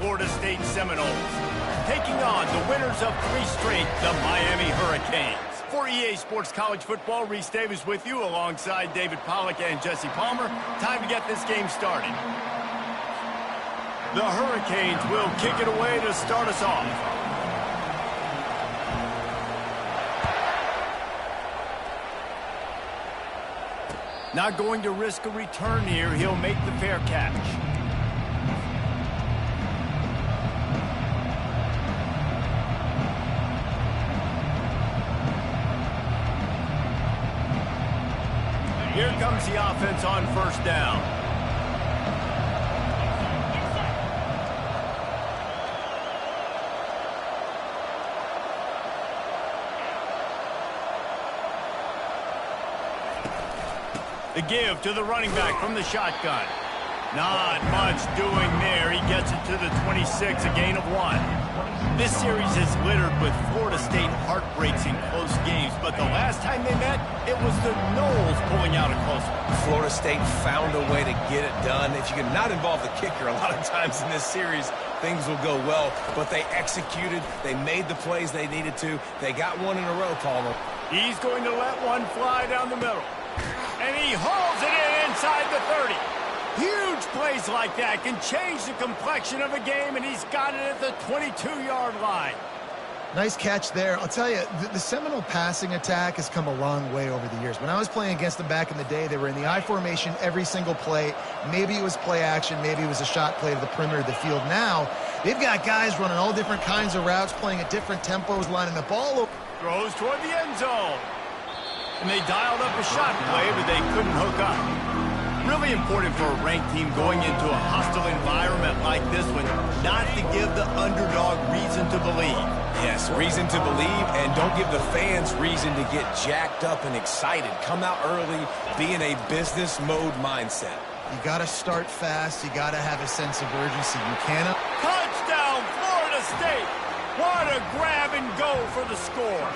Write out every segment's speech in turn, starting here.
Florida State Seminoles, taking on the winners of 3 straight, the Miami Hurricanes. For EA Sports College Football, Reese Davis with you alongside David Pollack and Jesse Palmer. Time to get this game started. The Hurricanes will kick it away to start us off. Not going to risk a return here. He'll make the fair catch. Here comes the offense on first down. The give to the running back from the shotgun. Not much doing there. He gets it to the 26, a gain of 1. This series is littered with Florida State heartbreaks in close games, but the last time they met, it was the Noles pulling out a close one. Florida State found a way to get it done. If you can not involve the kicker, a lot of times in this series, things will go well, but they executed. They made the plays they needed to. They got one in a row, Palmer. He's going to let one fly down the middle. And he hauls it in inside the 30. Huge plays like that can change the complexion of a game, and he's got it at the 22-yard line. Nice catch there. I'll tell you, the Seminole passing attack has come a long way over the years. When I was playing against them back in the day, they were in the I formation every single play. Maybe it was play action. Maybe it was a shot play to the perimeter of the field. Now, they've got guys running all different kinds of routes, playing at different tempos, lining the ball up. Throws toward the end zone. And they dialed up a shot play, but they couldn't hook up. Really important for a ranked team going into a hostile environment like this one, not to give the underdog reason to believe. Yes, reason to believe, and don't give the fans reason to get jacked up and excited. Come out early, be in a business mode mindset. You got to start fast. You got to have a sense of urgency. You cannot. Touchdown, Florida State! What a grab and go for the score.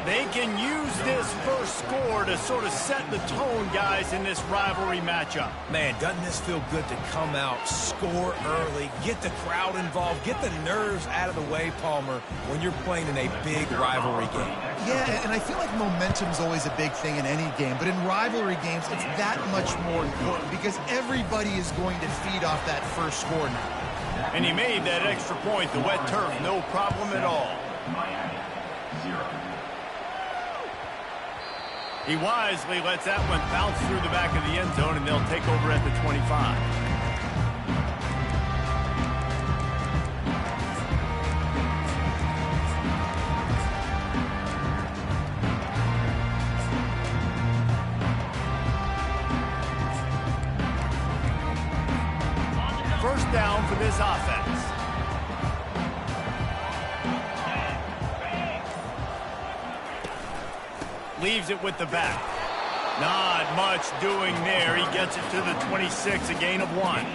They can use this first score to sort of set the tone, guys, in this rivalry matchup. Man, doesn't this feel good to come out, score early, get the crowd involved, get the nerves out of the way, Palmer, when you're playing in a big rivalry game? Yeah, and I feel like momentum's always a big thing in any game, but in rivalry games, it's that much more important because everybody is going to feed off that first score now. And he made that extra point, the wet turf, no problem at all. He wisely lets that one bounce through the back of the end zone, and they'll take over at the 25. First down for this offense. Leaves it with the back. Not much doing there. He gets it to the 26, a gain of 1.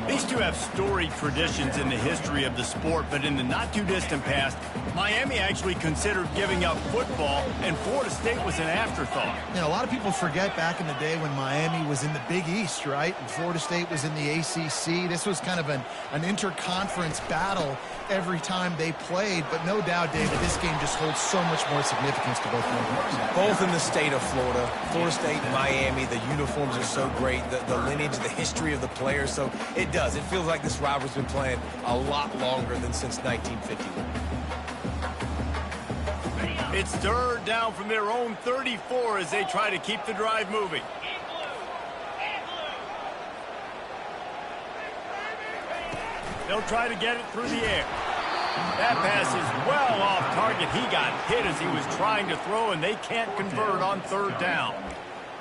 These two have storied traditions in the history of the sport, but in the not-too-distant past, Miami actually considered giving up football, and Florida State was an afterthought. You know, a lot of people forget back in the day when Miami was in the Big East, right? And Florida State was in the ACC. This was kind of an interconference battle every time they played, but no doubt, David, this game just holds so much more significance to both programs. Both in the state of Florida. Florida State, Miami, the uniforms are so great, the lineage, the history of the players, so it does. It feels like this rivalry's been playing a lot longer than since 1951. It's third down from their own 34 as they try to keep the drive moving. They'll try to get it through the air. That pass is well off target. He got hit as he was trying to throw, and they can't convert on third down.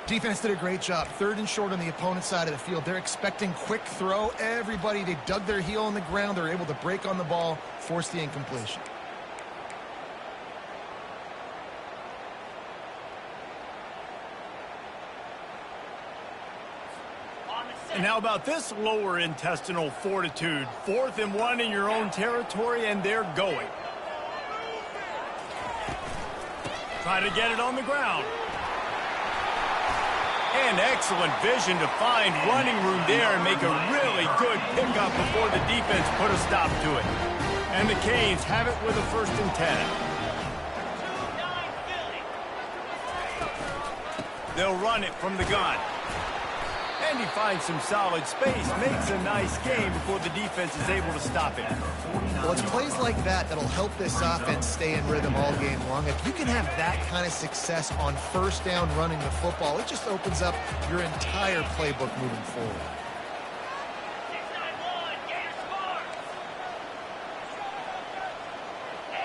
Defense did a great job. Third and short on the opponent's side of the field. They're expecting quick throw. Everybody, they dug their heel on the ground. They're able to break on the ball, force the incompletion. And how about this lower intestinal fortitude? 4th and 1 in your own territory, and they're going. Try to get it on the ground. And excellent vision to find running room there and make a really Really good pickup before the defense put a stop to it. And the Canes have it with a 1st and 10. They'll run it from the gun. And he finds some solid space, makes a nice game before the defense is able to stop it. Well, it's plays like that that'll help this offense stay in rhythm all game long. If you can have that kind of success on 1st down running the football, it just opens up your entire playbook moving forward.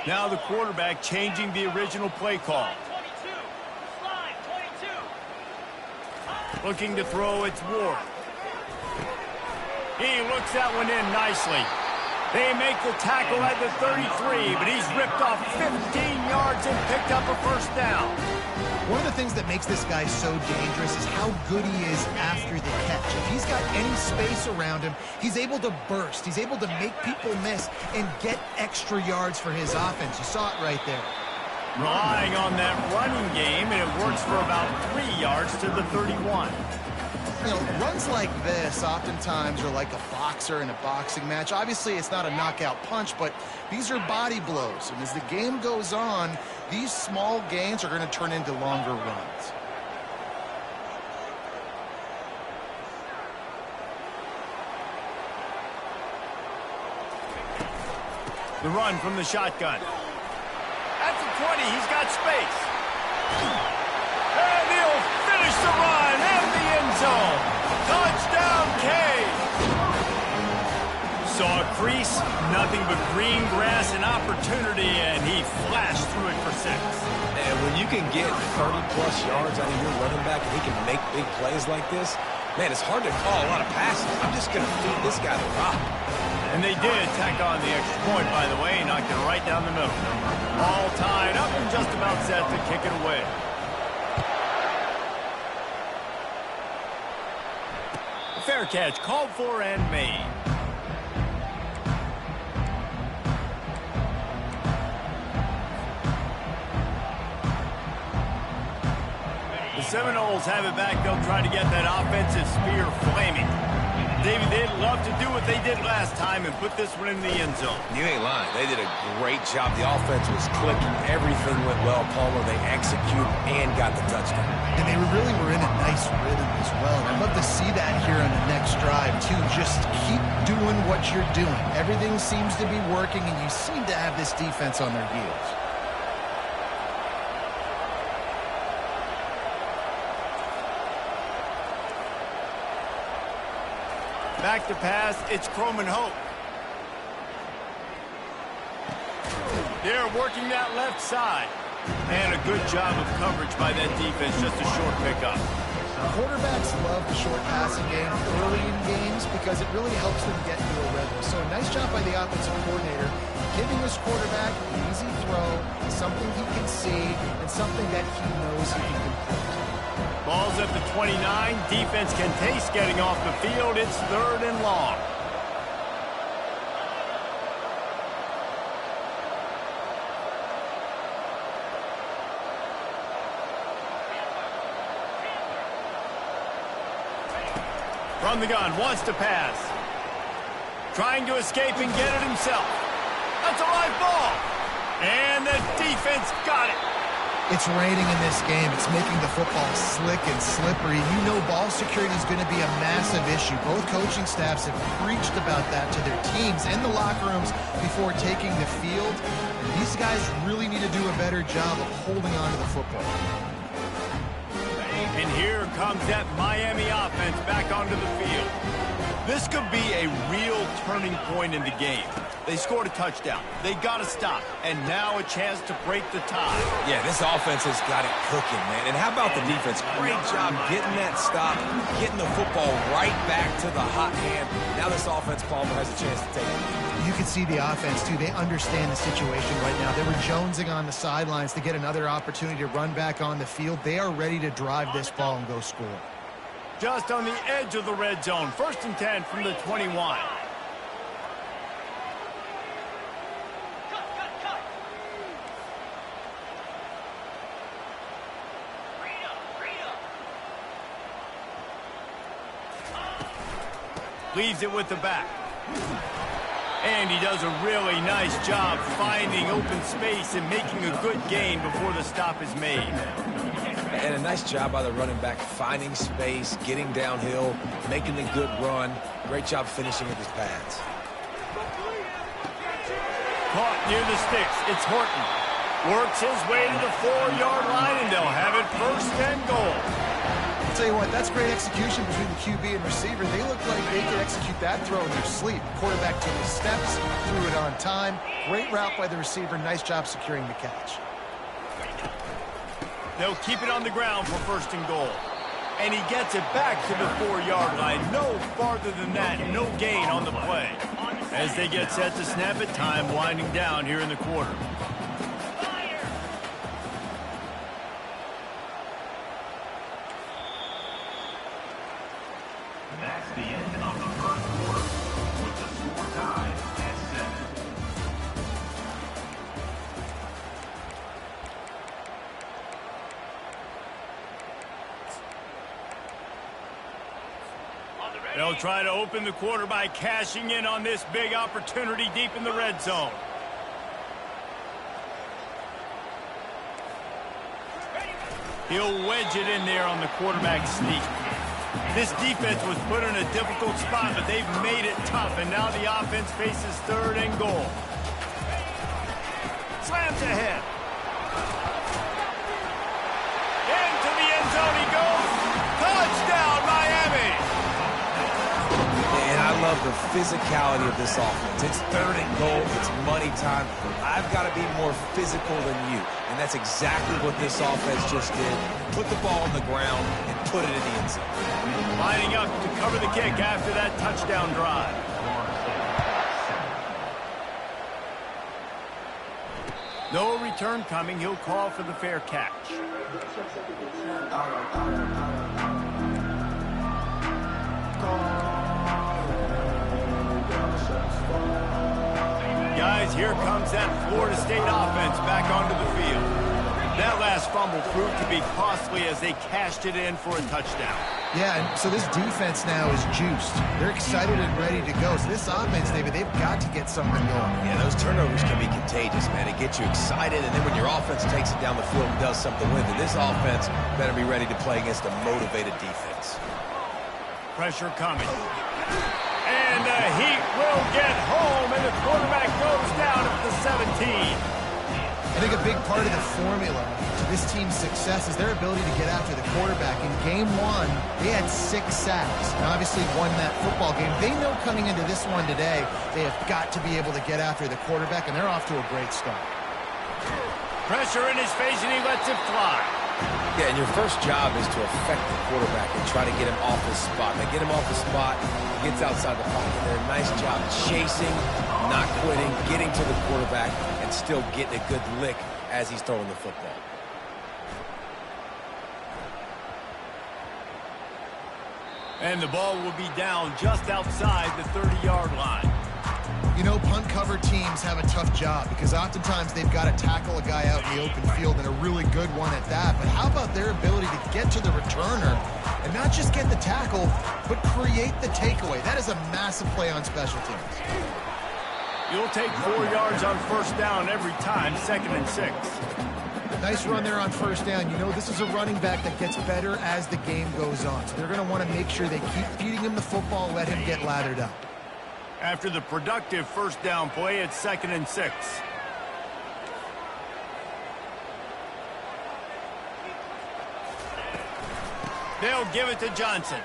Now the quarterback changing the original play call. Looking to throw, it's Ward. He looks that one in nicely. They make the tackle at the 33, but he's ripped off 15 yards and picked up a 1st down. One of the things that makes this guy so dangerous is how good he is after the catch. If he's got any space around him, he's able to burst. He's able to make people miss and get extra yards for his offense. You saw it right there. Relying on that running game, and it works for about 3 yards to the 31. You know, runs like this oftentimes are like a boxer in a boxing match. Obviously, it's not a knockout punch, but these are body blows. And as the game goes on, these small gains are going to turn into longer runs. The run from the shotgun. At the 20, he's got space. And he'll finish the run in the end zone. Touchdown, Canes. Saw a crease, nothing but green grass and opportunity, and he flashed through it for 6. And when you can get 30-plus yards out of your running back and he can make big plays like this, man, it's hard to call a lot of passes. I'm just going to feed this guy the rock. And they did tack on the extra point, by the way, knocked it right down the middle. All tied up and just about set to kick it away. A fair catch called for and made. The Seminoles have it back. They'll try to get that offensive spear flaming. David, they'd love to do what they did last time and put this one in the end zone. You ain't lying. They did a great job. The offense was clicking. Everything went well, Palmer. They executed and got the touchdown. And they really were in a nice rhythm as well. And I'd love to see that here on the next drive, too. Just keep doing what you're doing. Everything seems to be working, and you seem to have this defense on their heels. Back to pass, it's Croman Hope. They're working that left side. And a good job of coverage by that defense, just a short pickup. Quarterbacks love the short passing game early in games because it really helps them get into a rhythm. So nice job by the offensive coordinator, giving his quarterback an easy throw, something he can see, and something that he knows he can complete. Ball's at the 29. Defense can taste getting off the field. It's 3rd and long. From the gun, wants to pass. Trying to escape and get it himself. That's a live ball. And the defense got it. It's raining in this game. It's making the football slick and slippery. You know ball security is going to be a massive issue. Both coaching staffs have preached about that to their teams in the locker rooms before taking the field. And these guys really need to do a better job of holding on to the football. And here comes that Miami offense back onto the field. This could be a real turning point in the game. They scored a touchdown. They got to stop. And now a chance to break the tie. Yeah, this offense has got it cooking, man. And how about the defense? Great job getting that stop, getting the football right back to the hot hand. Now this offense, Palmer, has a chance to take it. You can see the offense, too. They understand the situation right now. They were jonesing on the sidelines to get another opportunity to run back on the field. They are ready to drive this ball and go score. Just on the edge of the red zone. 1st and 10 from the 21. Leaves it with the back. And he does a really nice job finding open space and making a good gain before the stop is made. And a nice job by the running back, finding space, getting downhill, making a good run. Great job finishing with his pads. Caught near the sticks. It's Horton. Works his way to the 4-yard line, and they'll have it 1st and goal. I'll tell you what, that's great execution between the QB and receiver. They look like they could execute that throw in their sleep. Quarterback took his steps, threw it on time. Great route by the receiver. Nice job securing the catch. They'll keep it on the ground for 1st and goal. And he gets it back to the 4-yard line. No farther than that. No gain on the play. As they get set to snap it, time winding down here in the quarter. That's the end of the 1st quarter, with the score tied at 7. They'll try to open the quarter by cashing in on this big opportunity deep in the red zone. He'll wedge it in there on the quarterback sneak. This defense was put in a difficult spot, but they've made it tough, and now the offense faces 3rd and goal. Slams ahead. Into the end zone he goes. Touchdown, Miami! And I love the physicality of this offense. It's 3rd and goal. It's money time. I've got to be more physical than you. And that's exactly what this offense just did. Put the ball on the ground and put it in the end zone. Lining up to cover the kick after that touchdown drive. No return coming. He'll call for the fair catch. Guys, here comes that Florida State offense back onto the field. That last fumble proved to be costly as they cashed it in for a touchdown. Yeah, and so this defense now is juiced. They're excited and ready to go. So this offense, David, they've got to get something going. Yeah, those turnovers can be contagious, man. It gets you excited, and then when your offense takes it down the field and does something with it, this offense better be ready to play against a motivated defense. Pressure coming. And the Heat will get home, and the quarterback goes down at the 17. I think a big part of the formula to this team's success is their ability to get after the quarterback. In game 1, they had 6 sacks and obviously won that football game. They know coming into this one today, they have got to be able to get after the quarterback, and they're off to a great start. Pressure in his face, and he lets it fly. Yeah, and your first job is to affect the quarterback and try to get him off his spot. They get him off the spot, he gets outside the pocket. They're a nice job chasing, not quitting, getting to the quarterback, and still getting a good lick as he's throwing the football. And the ball will be down just outside the 30-yard line. You know, punt cover teams have a tough job because oftentimes they've got to tackle a guy out in the open field, and a really good one at that. But how about their ability to get to the returner and not just get the tackle, but create the takeaway? That is a massive play on special teams. You'll take 4 yards on 1st down every time, 2nd and 6. Nice run there on 1st down. You know, this is a running back that gets better as the game goes on. So they're going to want to make sure they keep feeding him the football, let him get lathered up. After the productive 1st down play, it's 2nd and 6. They'll give it to Johnson.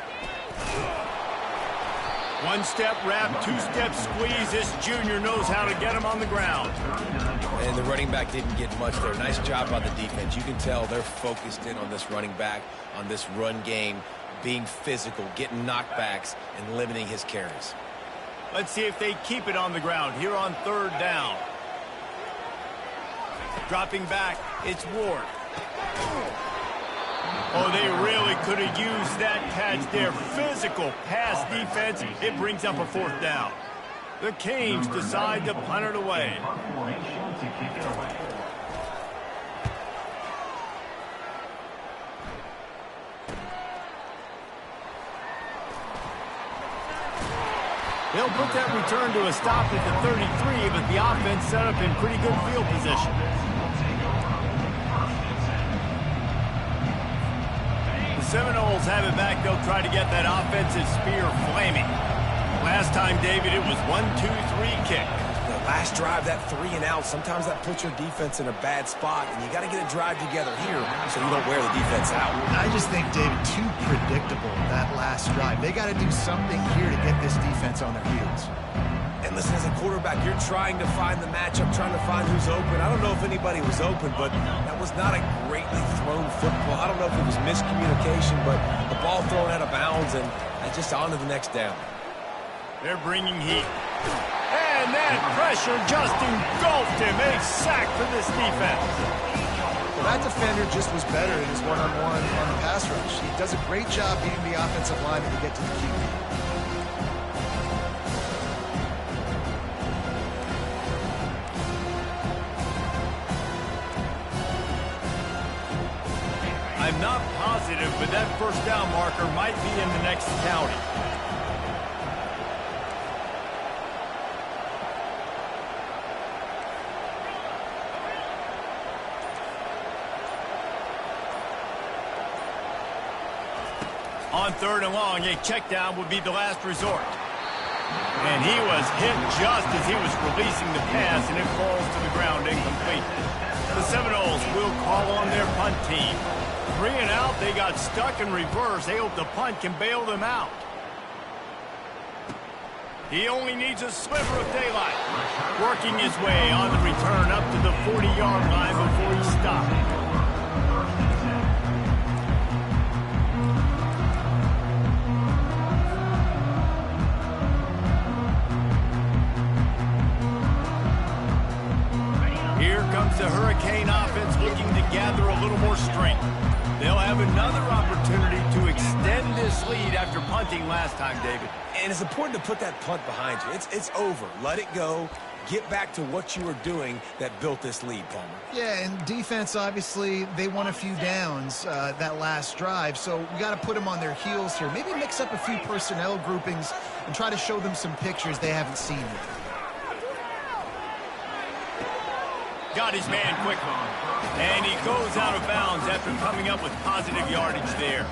1-step wrap, 2-step squeeze. This junior knows how to get him on the ground. And the running back didn't get much there. Nice job by the defense. You can tell they're focused in on this running back, on this run game, being physical, getting knockbacks, and limiting his carries. Let's see if they keep it on the ground here on 3rd down. Dropping back, it's Ward. Oh, they really could have used that catch there. Physical pass defense. It brings up a 4th down. The Canes decide to punt it away. They'll put that return to a stop at the 33, but the offense set up in pretty good field position. The Seminoles have it back. They'll try to get that offensive spear flaming. Last time, David, it was 1-2-3 kick. Last drive, that 3 and out, sometimes that puts your defense in a bad spot, and you got to get a drive together here so you don't wear the defense out. I just think, David, too predictable, that last drive. They got to do something here to get this defense on their heels. And listen, as a quarterback, you're trying to find the matchup, trying to find who's open. I don't know if anybody was open, but that was not a greatly thrown football. I don't know if it was miscommunication, but the ball thrown out of bounds, and just on to the next down. They're bringing heat. And that pressure just engulfed him. A sack for this defense. Well, that defender just was better in his one-on-one on the pass rush. He does a great job beating the offensive lineman to get to the QB. I'm not positive, but that first down marker might be in the next county. On 3rd and long, a check down would be the last resort. And he was hit just as he was releasing the pass, and it falls to the ground incomplete. The Seminoles will call on their punt team. 3 and out, they got stuck in reverse. They hope the punt can bail them out. He only needs a sliver of daylight. Working his way on the return up to the 40-yard line before he stopped. The Hurricane offense looking to gather a little more strength. They'll have another opportunity to extend this lead after punting last time, David. And it's important to put that punt behind you. It's over. Let it go. Get back to what you were doing that built this lead, Palmer. Yeah, and defense, obviously, they won a few downs that last drive, so we got to put them on their heels here. Maybe mix up a few personnel groupings and try to show them some pictures they haven't seen yet. Got his man quickly. And he goes out of bounds after coming up with positive yardage there.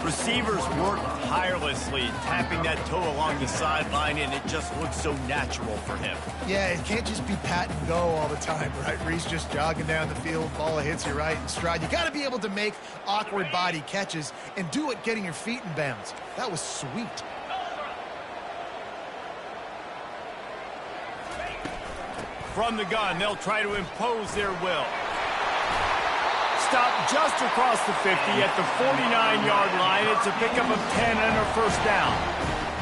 Receivers work tirelessly, tapping that toe along the sideline, and it just looks so natural for him. Yeah, it can't just be pat and go all the time, right? Where he's just jogging down the field, ball hits you right in stride. You got to be able to make awkward body catches and do it getting your feet in bounds. That was sweet. From the gun, they'll try to impose their will. Stop just across the 50 at the 49-yard line. It's a pickup of 10 and a first down.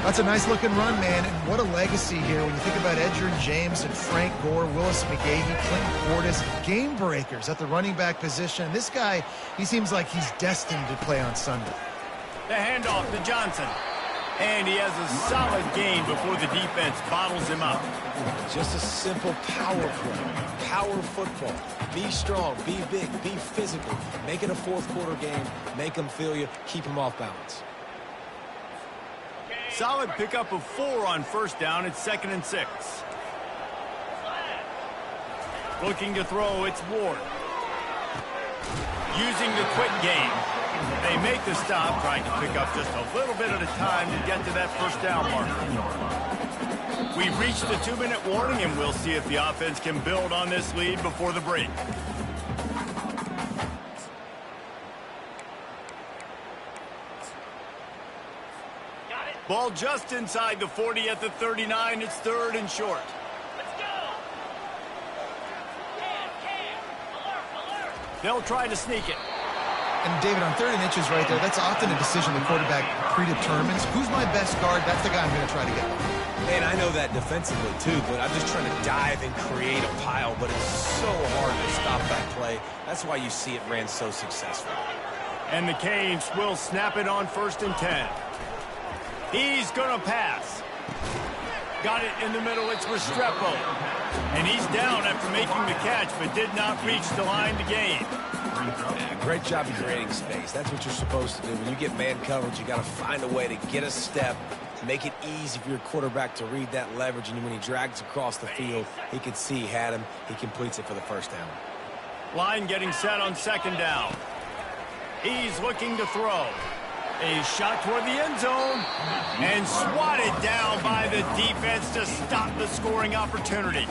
That's a nice-looking run, man, and what a legacy here when you think about Edgerrin James and Frank Gore, Willis McGahee, Clinton Portis, game breakers at the running back position. This guy, he seems like he's destined to play on Sunday. The handoff to Johnson. And he has a solid gain before the defense bottles him up. Just a simple power play. Power football. Be strong, be big, be physical. Make it a fourth-quarter game. Make them feel you. Keep them off balance. Solid pickup of 4 on first down. It's 2nd and 6. Looking to throw, it's Ward. Using the quick game. They make the stop, trying to pick up just a little bit at a time to get to that first down marker. We've reached the 2-minute warning, and we'll see if the offense can build on this lead before the break. Ball just inside the 40 at the 39. It's 3rd and short. They'll try to sneak it. And David, on 3rd and inches right there, that's often a decision the quarterback predetermines. Who's my best guard? That's the guy I'm going to try to get. And I know that defensively too, but I'm just trying to dive and create a pile, but it's so hard to stop that play. That's why you see it ran so successful. And the Canes will snap it on 1st and 10. He's going to pass. Got it in the middle. It's Restrepo. And he's down after making the catch, but did not reach the line to gain. Yeah, great job of creating space. That's what you're supposed to do. When you get man coverage, you got to find a way to get a step Make it easy for your quarterback to read that leverage, and when he drags across the field, he can see he had him. He completes it for the first down. Line getting set on second down. He's looking to throw. A shot toward the end zone and swatted down by the defense to stop the scoring opportunity.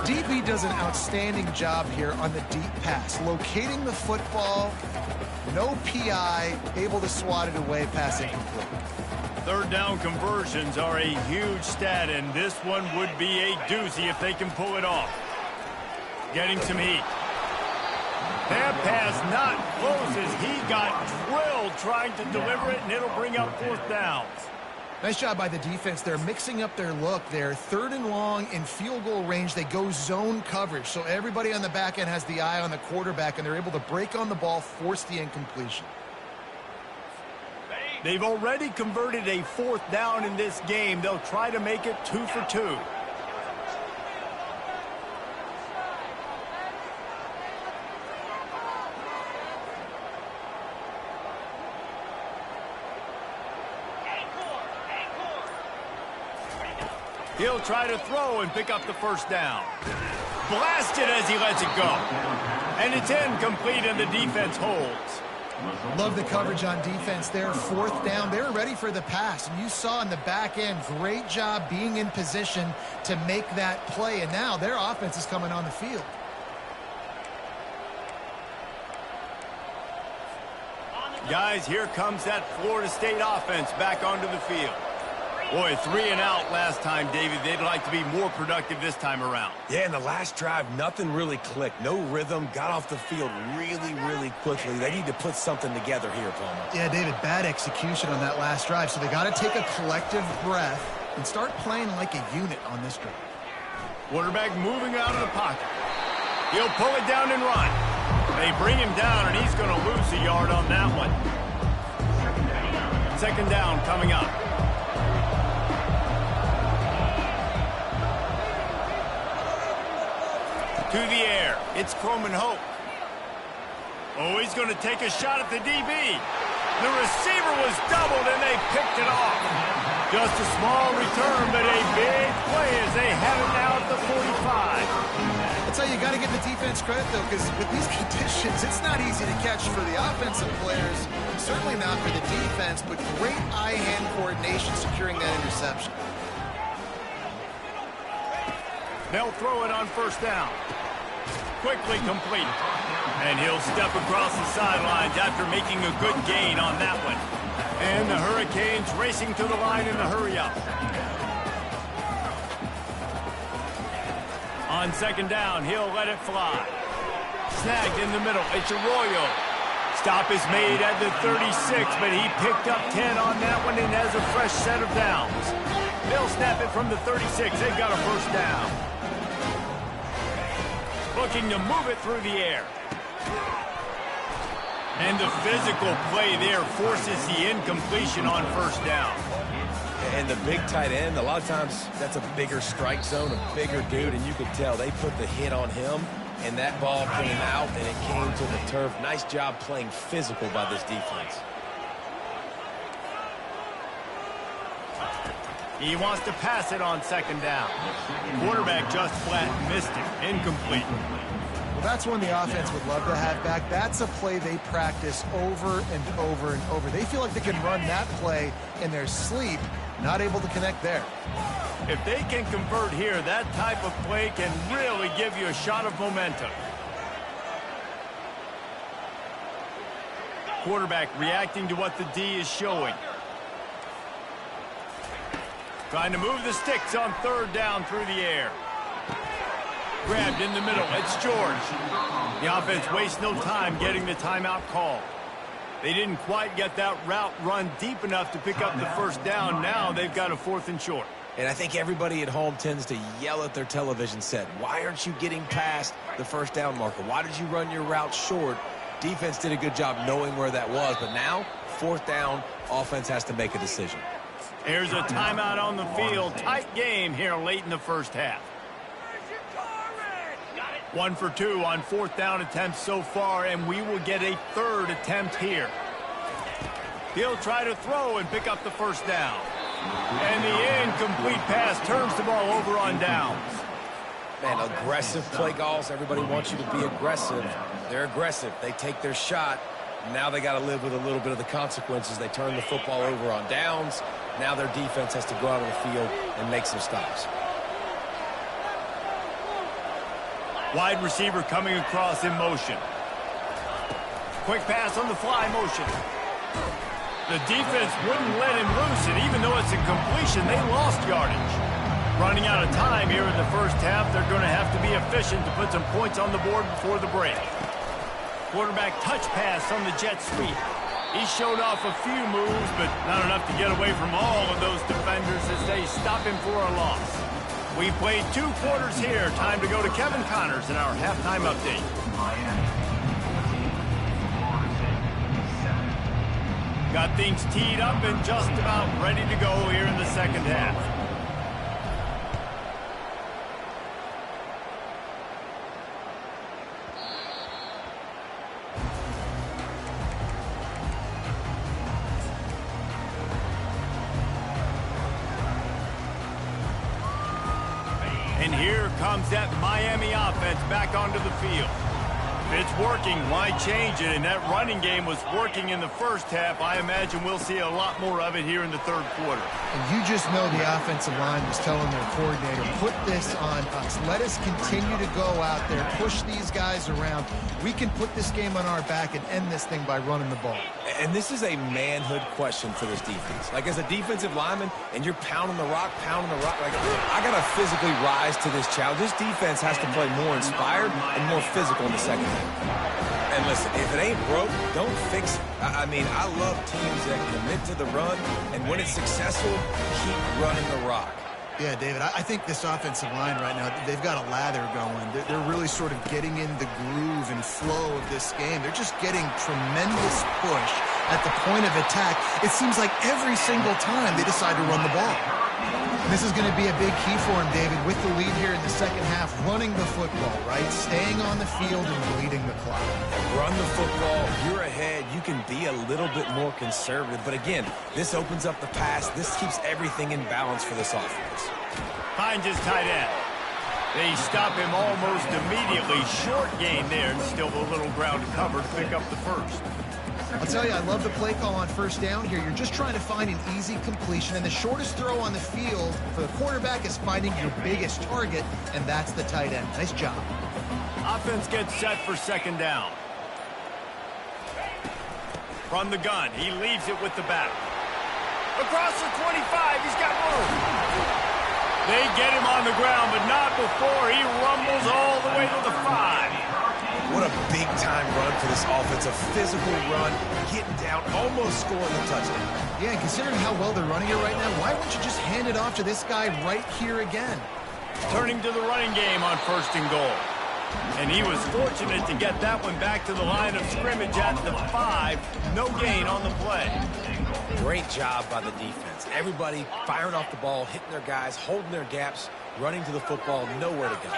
DB does an outstanding job here on the deep pass, locating the football, no PI, able to swat it away, pass incomplete. Third down conversions are a huge stat, and this one would be a doozy if they can pull it off. Getting some heat. That pass not close as he got drilled trying to deliver it, and it'll bring up fourth downs. Nice job by the defense. They're mixing up their look there. Third and long in field goal range. They go zone coverage, so everybody on the back end has the eye on the quarterback, and they're able to break on the ball, force the incompletion. They've already converted a fourth down in this game. They'll try to make it 2 for 2. He'll try to throw and pick up the first down. Blasted as he lets it go. And it's incomplete, and the defense holds. Love the coverage on defense there. Fourth down. They were ready for the pass. And you saw in the back end, great job being in position to make that play. And now their offense is coming on the field. Guys, here comes that Florida State offense back onto the field. Boy, 3 and out last time, David. They'd like to be more productive this time around. Yeah, in the last drive, nothing really clicked. No rhythm. Got off the field really, really quickly. They need to put something together here, Palmer. Yeah, David, bad execution on that last drive. So they got to take a collective breath and start playing like a unit on this drive. Quarterback moving out of the pocket. He'll pull it down and run. They bring him down, and he's going to lose a yard on that one. Second down coming up. To the air. It's Croman Hope. Oh, he's going to take a shot at the DB. The receiver was doubled, and they picked it off. Just a small return, but a big play as they have it now at the 45. That's how you got to give the defense credit, though, because with these conditions, it's not easy to catch for the offensive players. Certainly not for the defense, but great eye-hand coordination securing that interception. They'll throw it on first down. Quickly complete. And he'll step across the sidelines after making a good gain on that one. And the Hurricanes racing to the line in the hurry-up. On second down, he'll let it fly. Snagged in the middle. It's Arroyo. Stop is made at the 36, but he picked up 10 on that one and has a fresh set of downs. They'll snap it from the 36. They've got a first down. Looking to move it through the air. And the physical play there forces the incompletion on first down. And the big tight end, a lot of times that's a bigger strike zone, a bigger dude, and you could tell they put the hit on him, and that ball came out, and it came to the turf. Nice job playing physical by this defense. He wants to pass it on second down. Quarterback just flat missed it. Incomplete. Well, that's one the offense would love to have back. That's a play they practice over and over and over. They feel like they can run that play in their sleep, not able to connect there. If they can convert here, that type of play can really give you a shot of momentum. Quarterback reacting to what the D is showing. Trying to move the sticks on third down through the air. Grabbed in the middle. It's George. The offense wastes no time getting the timeout call. They didn't quite get that route run deep enough to pick up the first down. Now they've got a 4th and short. And I think everybody at home tends to yell at their television set. Why aren't you getting past the first down marker? Why did you run your route short? Defense did a good job knowing where that was. But now, 4th down, offense has to make a decision. Here's a timeout on the field. Tight game here late in the first half. 1 for 2 on 4th down attempts so far, and we will get a 3rd attempt here. He'll try to throw and pick up the first down. And the incomplete pass turns the ball over on downs. Man, aggressive play calls. Everybody wants you to be aggressive. They're aggressive. They take their shot. Now they got to live with a little bit of the consequences. They turn the football over on downs. Now their defense has to go out on the field and make some stops. Wide receiver coming across in motion. Quick pass on the fly motion. The defense wouldn't let him loose, and even though it's a completion, they lost yardage. Running out of time here in the first half, they're going to have to be efficient to put some points on the board before the break. Quarterback touch pass on the jet sweep. He showed off a few moves, but not enough to get away from all of those defenders as they stop him for a loss. We played 2 quarters here. Time to go to Kevin Connors in our halftime update. Got things teed up and just about ready to go here in the second half. And here comes that Miami offense back onto the field. If it's working, why change it? And that running game was working in the first half. I imagine we'll see a lot more of it here in the third quarter. And you just know the offensive line was telling their coordinator, put this on us. Let us continue to go out there, push these guys around. We can put this game on our back and end this thing by running the ball. And this is a manhood question for this defense. Like, as a defensive lineman, and you're pounding the rock, like, I got to physically rise to this challenge. This defense has to play more inspired and more physical in the second half. And listen, if it ain't broke, don't fix it. I mean, I love teams that commit to the run, and when it's successful, keep running the rock. Yeah, David, I think this offensive line right now, they've got a lather going. They're really sort of getting in the groove and flow of this game. They're just getting tremendous push at the point of attack. It seems like every single time they decide to run the ball. And this is going to be a big key for him, David, with the lead here in the second half, running the football, right? Staying on the field and bleeding the clock. Run the football, you're ahead, you can be a little bit more conservative. But again, this opens up the pass. This keeps everything in balance for this offense. Finds his tight end. They stop him almost immediately. Short gain there, and still a little ground to cover to pick up the first. I'll tell you, I love the play call on first down here. You're just trying to find an easy completion, and the shortest throw on the field for the quarterback is finding your biggest target, and that's the tight end. Nice job. Offense gets set for second down. From the gun, he leaves it with the back. Across the 25, he's got room. They get him on the ground, but not before he rumbles all the way to the 5. What a big-time run for this offense. A physical run, getting down, almost scoring the touchdown. Yeah, and considering how well they're running it right now, why wouldn't you just hand it off to this guy right here again? Turning to the running game on first and goal. And he was fortunate to get that one back to the line of scrimmage at the 5. No gain on the play. Great job by the defense. Everybody firing off the ball, hitting their guys, holding their gaps, running to the football, nowhere to go.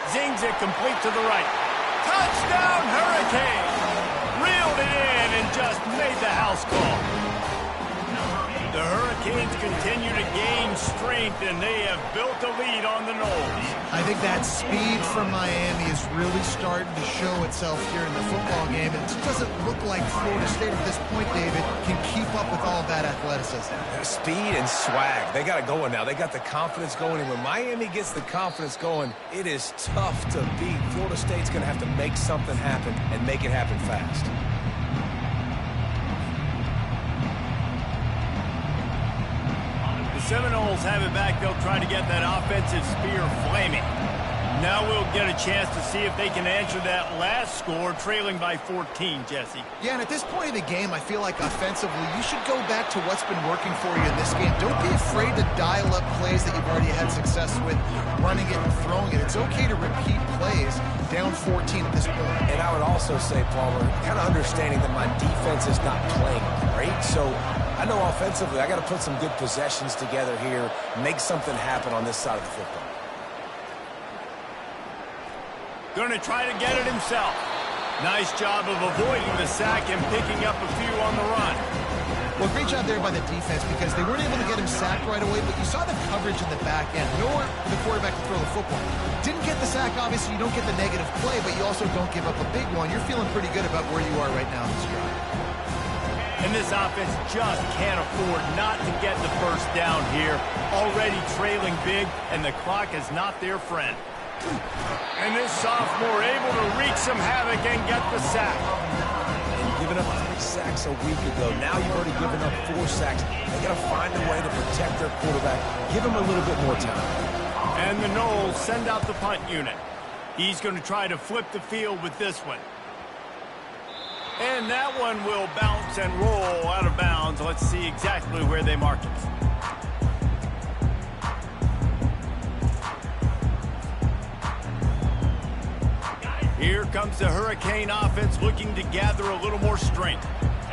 Zings it complete to the right. Touchdown, Hurricane! Reeled it in and just made the house call. The Hurricanes continue to gain strength, and they have built a lead on the Noles. I think that speed from Miami is really starting to show itself here in the football game. It doesn't look like Florida State at this point, David, can keep up with all that athleticism. Speed and swag. They got it going now. They got the confidence going, and when Miami gets the confidence going, it is tough to beat. Florida State's going to have to make something happen and make it happen fast. Seminoles have it back. They'll try to get that offensive spear flaming. Now we'll get a chance to see if they can answer that last score, trailing by 14, Jesse. Yeah, and at this point of the game, I feel like offensively, you should go back to what's been working for you in this game. Don't be afraid to dial up plays that you've already had success with, running it and throwing it. It's okay to repeat plays down 14 at this point. And I would also say, Palmer, kind of understanding that my defense is not playing great, so I know offensively I got to put some good possessions together here, make something happen on this side of the football. Going to try to get it himself. Nice job of avoiding the sack and picking up a few on the run. Well, great job there by the defense because they weren't able to get him sacked right away, but you saw the coverage in the back end. Nowhere for the quarterback to throw the football. Didn't get the sack, obviously. You don't get the negative play, but you also don't give up a big one. You're feeling pretty good about where you are right now in this drive. And this offense just can't afford not to get the first down here. Already trailing big, and the clock is not their friend. And this sophomore able to wreak some havoc and get the sack. Giving up 3 sacks a week ago. Now you've already given up 4 sacks. They got to find a way to protect their quarterback. Give him a little bit more time. And the Noles send out the punt unit. He's going to try to flip the field with this one. And that one will bounce and roll out of bounds. Let's see exactly where they mark it. Here comes the Hurricane offense looking to gather a little more strength.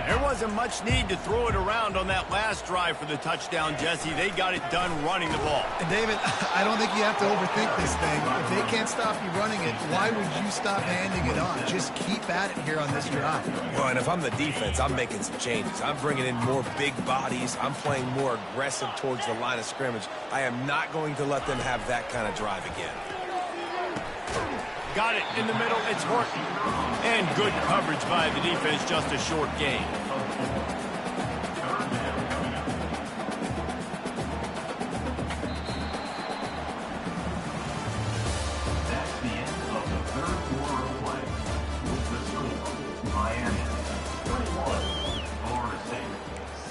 There wasn't much need to throw it around on that last drive for the touchdown, Jesse. They got it done running the ball. And David, I don't think you have to overthink this thing. If they can't stop you running it, why would you stop handing it off? Just keep at it here on this drive. Well, and if I'm the defense, I'm making some changes. I'm bringing in more big bodies. I'm playing more aggressive towards the line of scrimmage. I am not going to let them have that kind of drive again. Got it in the middle. It's Horton. And good coverage by the defense. Just a short gain. That's the end of the third quarter of play. With the score, Miami 31, Florida State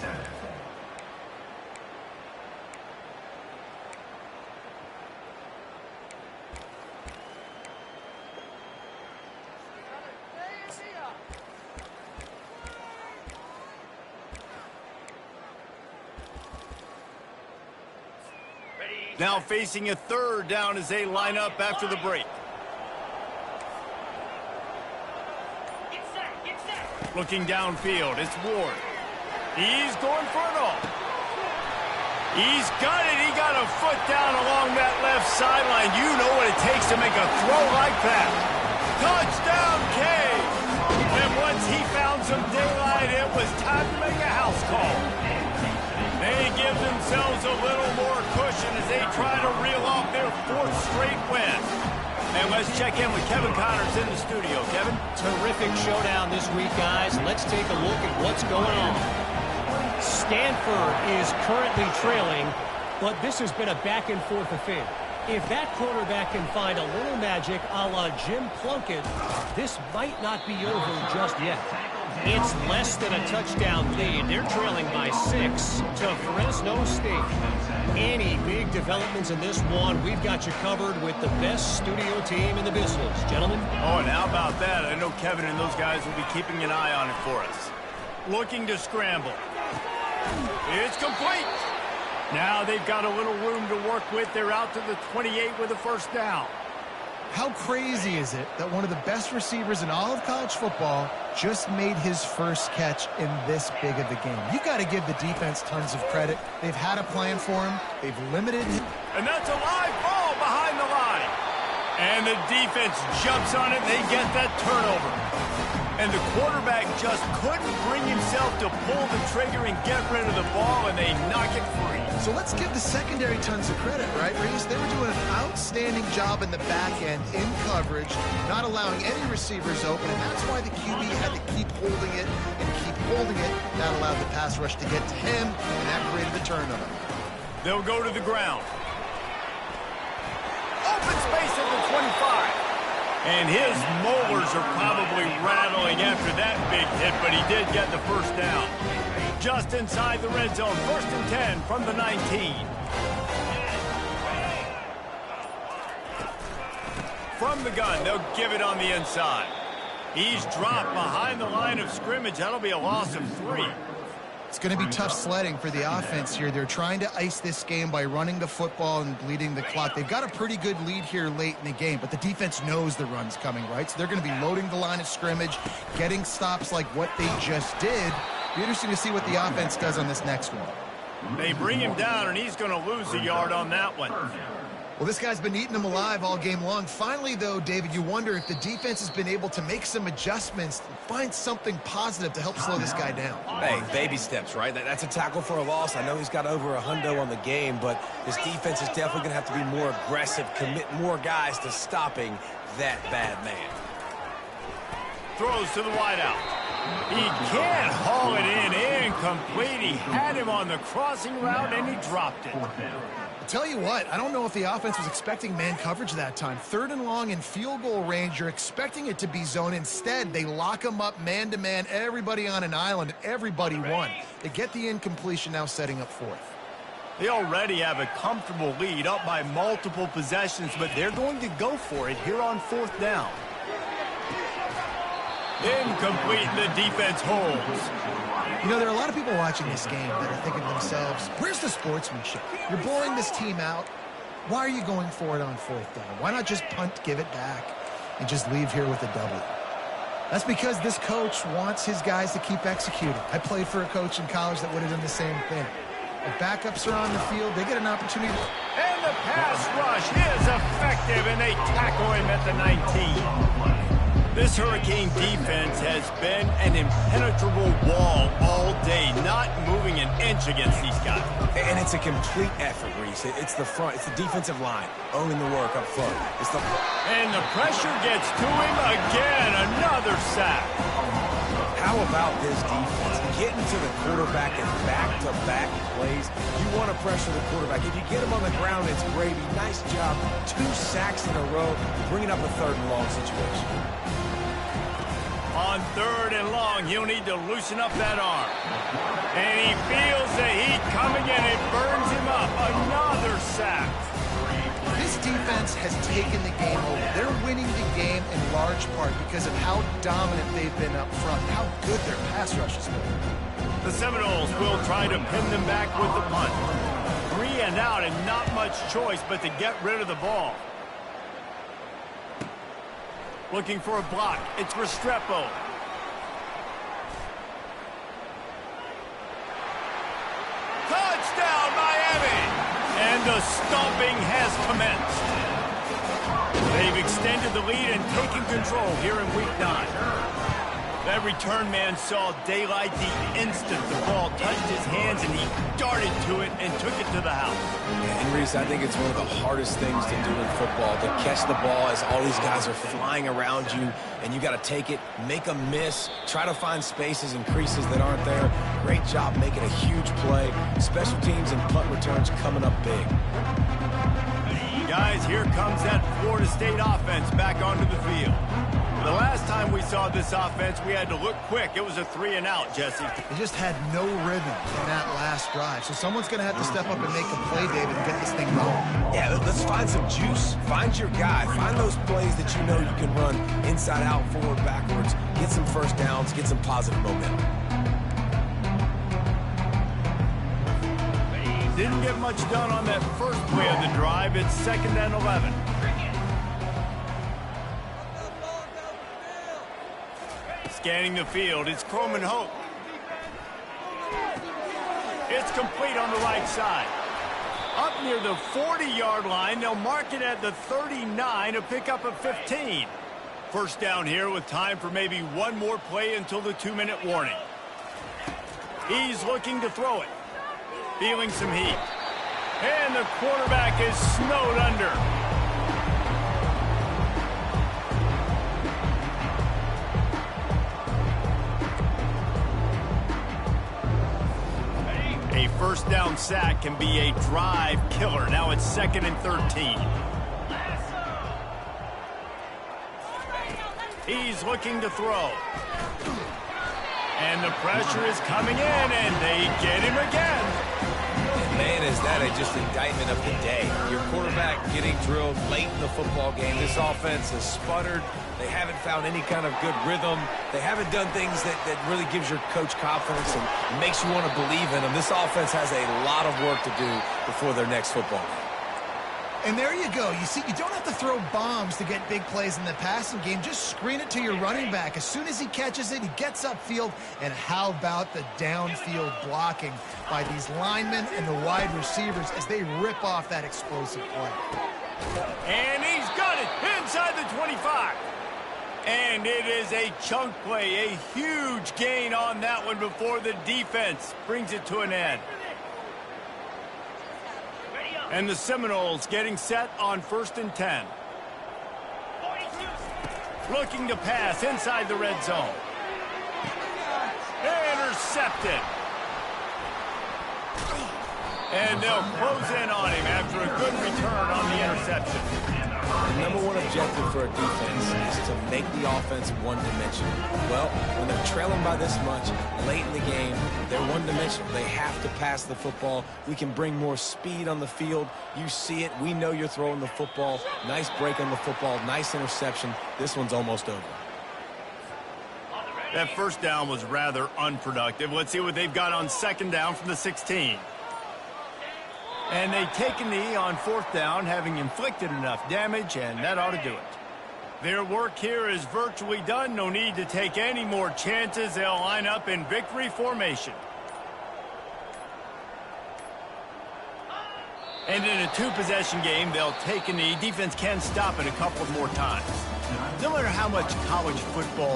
7. Now facing a third down as they line up after the break. Looking downfield, it's Ward. He's going for it all. He's got it. He got a foot down along that left sideline. You know what it takes to make a throw like that. Touchdown, K. And once he found some daylight, it was time to make a house call. They give themselves a little more cushion as they try to reel off their 4th straight win. And let's check in with Kevin Connors in the studio. Kevin? Terrific showdown this week, guys. Let's take a look at what's going on. Stanford is currently trailing, but this has been a back-and-forth affair. If that quarterback can find a little magic a la Jim Plunkett, this might not be over just yet. It's less than a touchdown lead. They're trailing by 6 to Fresno State. Any big developments in this one, we've got you covered with the best studio team in the business. Gentlemen? Oh, and how about that? I know Kevin and those guys will be keeping an eye on it for us. Looking to scramble. It's complete. Now they've got a little room to work with. They're out to the 28 with a first down. How crazy is it that one of the best receivers in all of college football just made his first catch in this big of a game? You've got to give the defense tons of credit. They've had a plan for him. They've limited him. And that's a live ball behind the line. And the defense jumps on it, and they get that turnover. And the quarterback just couldn't bring himself to pull the trigger and get rid of the ball, and they knock it free. So let's give the secondary tons of credit, right, Reese? They were doing an outstanding job in the back end, in coverage, not allowing any receivers open, and that's why the QB had to keep holding it and keep holding it. That allowed the pass rush to get to him, and that created the turnover. They'll go to the ground. Open space at the 25. And his molars are probably rattling after that big hit, but he did get the first down. Just inside the red zone, 1st and 10 from the 19. From the gun, they'll give it on the inside. He's dropped behind the line of scrimmage. That'll be a loss of 3. It's going to be tough sledding for the offense here. They're trying to ice this game by running the football and bleeding the clock. They've got a pretty good lead here late in the game, but the defense knows the run's coming, right? So they're going to be loading the line of scrimmage, getting stops like what they just did. Be interesting to see what the offense does on this next one. They bring him down, and he's going to lose a yard on that one. Well, this guy's been eating them alive all game long. Finally, though, David, you wonder if the defense has been able to make some adjustments, find something positive to help slow this guy down. Hey, baby steps, right? That's a tackle for a loss. I know he's got over a hundo on the game, but his defense is definitely going to have to be more aggressive, commit more guys to stopping that bad man. Throws to the wideout. He can't haul it in. Incomplete. He had him on the crossing route, and he dropped it. I'll tell you what, I don't know if the offense was expecting man coverage that time. 3rd and long in field goal range, you're expecting it to be zone. Instead, they lock him up man-to-man, everybody on an island, and everybody won. They get the incompletion, now setting up 4th. They already have a comfortable lead, up by multiple possessions, but they're going to go for it here on 4th down. Incomplete, and the defense holds. You know, there are a lot of people watching this game that are thinking to themselves, where's the sportsmanship? You're blowing this team out. Why are you going for it on 4th down? Why not just punt, give it back, and just leave here with a W? That's because this coach wants his guys to keep executing. I played for a coach in college that would have done the same thing. If backups are on the field, they get an opportunity. And the pass rush is effective, and they tackle him at the 19. This Hurricane defense has been an impenetrable wall all day, not moving an inch against these guys. And it's a complete effort, Reese. It's the front. It's the defensive line owning the work up front. And the pressure gets to him again. Another sack. How about this defense? Getting to the quarterback in back-to-back plays. You want to pressure the quarterback. If you get him on the ground, it's gravy. Nice job. 2 sacks in a row, bringing up a 3rd and long situation. On 3rd and long, he'll need to loosen up that arm. And he feels the heat coming, and it burns him up. Another sack. This defense has taken the game over. They're winning the game in large part because of how dominant they've been up front, how good their pass rush has been. The Seminoles will try to pin them back with the punt. 3 and out, and not much choice but to get rid of the ball. Looking for a block. It's Restrepo. Touchdown, Miami! And the stomping has commenced. They've extended the lead and taken control here in Week 9. That return man saw daylight the instant the ball touched his hands, and he darted to it and took it to the house. And Reese, I think it's one of the hardest things to do in football, to catch the ball as all these guys are flying around you, and you got to take it, make a miss, try to find spaces and creases that aren't there. Great job making a huge play. Special teams and punt returns coming up big. Guys, here comes that Florida State offense back onto the field. The last time we saw this offense, we had to look quick. It was a 3 and out, Jesse. They just had no rhythm in that last drive. So someone's going to have to step up and make a play, David, and get this thing going. Yeah, let's find some juice. Find your guy. Find those plays that you know you can run inside out, forward, backwards. Get some first downs. Get some positive momentum. Didn't get much done on that first play of the drive. It's 2nd and 11. Scanning the field, it's Croman Hope. It's complete on the right side. Up near the 40-yard line, they'll mark it at the 39 to pick up a 15. First down here with time for maybe one more play until the 2-minute warning. He's looking to throw it. Feeling some heat. And the quarterback is snowed under. A first down sack can be a drive killer. Now it's 2nd and 13. He's looking to throw. And the pressure is coming in, and they get him again. Man, is that just indictment of the day. Your quarterback getting drilled late in the football game. This offense has sputtered. They haven't found any kind of good rhythm. They haven't done things that really gives your coach confidence and makes you want to believe in them. This offense has a lot of work to do before their next football game. And there you go. You see, you don't have to throw bombs to get big plays in the passing game. Just screen it to your running back. As soon as he catches it, he gets upfield. And how about the downfield blocking by these linemen and the wide receivers as they rip off that explosive play? And he's got it inside the 25. And it is a chunk play, a huge gain on that one before the defense brings it to an end. And the Seminoles getting set on 1st and 10. Looking to pass inside the red zone. Intercepted. And they'll close in on him after a good return on the interception. The number one objective for a defense is to make the offense one-dimensional. Well, when they're trailing by this much late in the game, they're one-dimensional. They have to pass the football. We can bring more speed on the field. You see it. We know you're throwing the football. Nice break on the football. Nice interception. This one's almost over. That first down was rather unproductive. Let's see what they've got on 2nd down from the 16. And they take a knee on 4th down, having inflicted enough damage, and that ought to do it. Their work here is virtually done. No need to take any more chances. They'll line up in victory formation. And in a 2-possession game, they'll take a knee. Defense can stop it a couple more times. No matter how much college football